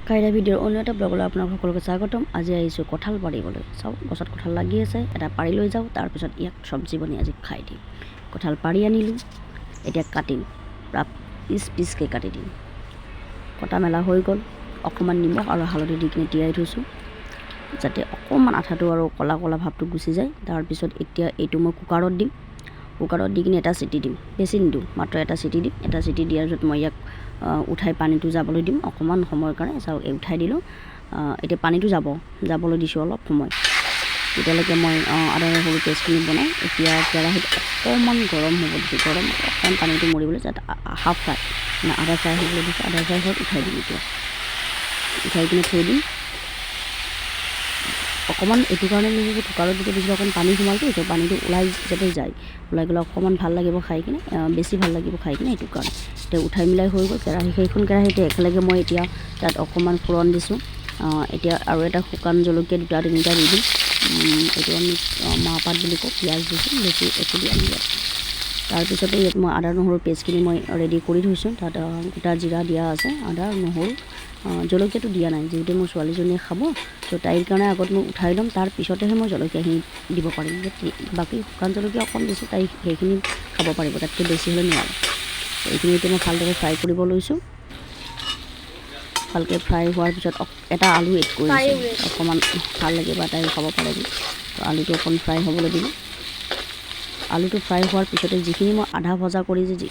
কাইৰা ভিডিঅ'ৰ অন্য এটা ব্লগলৈ আপোনালোক সকলোকে স্বাগতম। আজি আহিছোঁ কঁঠাল পাৰিবলৈ। চাওক গছত কঁঠাল লাগি আছে, এটা পাৰি লৈ যাওঁ, তাৰপিছত ইয়াক চব্জি বনাই আজি খাই দিম। কঁঠাল পাৰি আনিলোঁ, এতিয়া কাটিম, পিচ পিচকৈ কাটি দিম। কটা মেলা হৈ গ'ল, অকণমান নিমখ আৰু হালধি দি কিনে তিয়াই থৈছোঁ যাতে অকণমান আঠাটো আৰু ক'লা ক'লা ভাৱটো গুচি যায়। তাৰপিছত এতিয়া এইটো মই কুকাৰত দিম, কুকাৰত দি কিনে এটা চিটি দিম, বেছি নিদিওঁ, মাত্ৰ এটা চিটি দিম। এটা চিটি দিয়াৰ পিছত মই ইয়াক উঠাই পানীটো যাবলৈ দিম অকণমান সময়ৰ কাৰণে। চাওক উঠাই দিলোঁ, এতিয়া পানীটো যাবলৈ দিছোঁ অলপ সময়। তেতিয়ালৈকে মই আদা নহৰু পেষ্টখিনি বনাওঁ। এতিয়া কেৰাহীত অকণমান গৰম হ'ব দিছোঁ, অকণমান পানীটো মৰিবলৈ যাতে হাফ ফ্ৰাই মানে আদা ফ্ৰাই হ'বলৈ দিছোঁ। আদা ফ্ৰাই হোৱাত উঠাই দিম, এতিয়া উঠাই কিনে থৈ দিম। অকণমান এইটো কাৰণে নিজে কুকাৰত যেতিয়া দিছিলোঁ অকণমান পানী সোমালতো, এতিয়া পানীটো ওলাই যাতে যায়, ওলাই গ'লে অকণমান ভাল লাগিব খাই কিনে, বেছি ভাল লাগিব খাই কিনে, সেইটো কাৰণে। এতিয়া উঠাই মিলাই হৈ গ'ল সেইখন কেৰাহীতে একেলগে মই এতিয়া তাত অকণমান ফোৰণ দিছোঁ। এতিয়া আৰু এটা শুকান জলকীয়া দুটা তিনিটা দি দিম। এইটো আমি মাহপাত বুলি কওঁ, পিঁয়াজ দিছোঁ, বেছি একো দিয়া নাই ইয়াত। তাৰপিছতে ইয়াত মই আদা নহৰু পেষ্টখিনি মই ৰেডি কৰি থৈছোঁ। তাত গোটা জিৰা দিয়া আছে, আদা নহৰু, জলকীয়াটো দিয়া নাই যিহেতু মোৰ ছোৱালীজনীয়ে খাব, তো তাইৰ কাৰণে আগত মই উঠাই ল'ম, তাৰ পিছতেহে মই জলকীয়াখিনি দিব পাৰিম। বাকী শুকান জলকীয়া অকণ দিছোঁ, তাই সেইখিনি খাব পাৰিব, তাতকৈ বেছি হ'লে নোৱাৰে। এইখিনি এতিয়া মই ভালদৰে ফ্ৰাই কৰিব লৈছোঁ। ভালকৈ ফ্ৰাই হোৱাৰ পিছত এটা আলু এড কৰিছোঁ, অকণমান ভাল লাগিব তাই খাব পাৰে বুলি। তো আলুটো অকণ ফ্ৰাই হ'বলৈ দিলোঁ। আলুটো ফ্ৰাই হোৱাৰ পিছতে যিখিনি মই আধা ভজা কৰি যে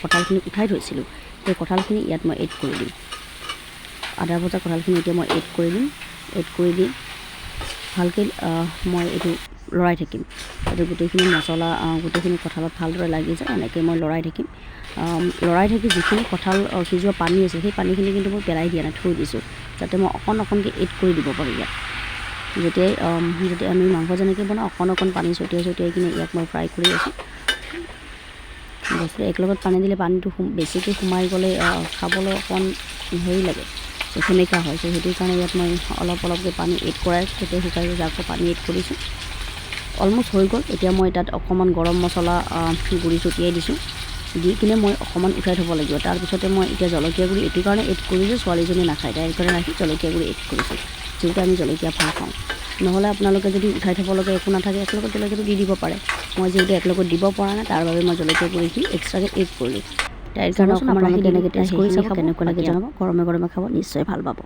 কঁঠালখিনি উঠাই থৈছিলোঁ, সেই কঁঠালখিনি ইয়াত মই এড কৰি দিম। আধা ভজা কঁঠালখিনি এতিয়া মই এড কৰি দিম। এড কৰি দি ভালকৈ মই এইটো লৰাই থাকিম যাতে গোটেইখিনি মছলা গোটেইখিনি কঁঠালত ভালদৰে লাগি যায়। এনেকৈ মই লৰাই থাকিম। লৰাই থাকি যিখিনি কঁঠাল সিজোৱা পানী আছে, সেই পানীখিনি কিন্তু মই পেলাই দিয়া নাই, থৈ দিছোঁ যাতে মই অকণকৈ এড কৰি দিব পাৰোঁ ইয়াত। যেতিয়া আমি মাংস যেনেকৈ বনাওঁ অকণ পানী ছটিয়াই কিনে ইয়াক মই ফ্ৰাই কৰি আছোঁ। বস্তু একেলগত পানী দিলে পানীটো বেছিকৈ সোমাই গ'লে খাবলৈ অকণ হেৰি লাগে, সেমেকা হয়। সেইটো কাৰণে ইয়াত মই অলপকৈ পানী এড কৰাই তেতিয়া শুকাই গৈছে, আকৌ পানী এড কৰিছোঁ। অলমষ্ট হৈ গ'ল। এতিয়া মই তাত অকণমান গৰম মছলা গুড়ি ছটিয়াই দিছোঁ, দি কিনে মই অকণমান উঠাই থ'ব লাগিব। তাৰপিছতে মই এতিয়া জলকীয়া গুড়ি এইটো কাৰণে এড কৰি যে ছোৱালীজনী নাখায়, তাইৰ কাৰণে ৰাখি জলকীয়া গুড়ি এড কৰিছোঁ, যিহেতু আমি জলকীয়া ভাল খাওঁ। নহ'লে আপোনালোকে যদি উঠাই থ'ব লগা একো নাথাকে একেলগত জলকীয়াটো দি দিব পাৰে। মই যিহেতু একেলগত দিব পৰা নাই, তাৰ বাবে মই জলকীয়া গুড়িখিনি এক্সট্ৰাকৈ এড কৰিলোঁ। তাইৰ কাৰণে অকণমান কেনেকৈ টেষ্ট কৰি চাব, কেনেকুৱা লাগে জনাব। গৰমে গৰমে খাব, নিশ্চয় ভাল পাব।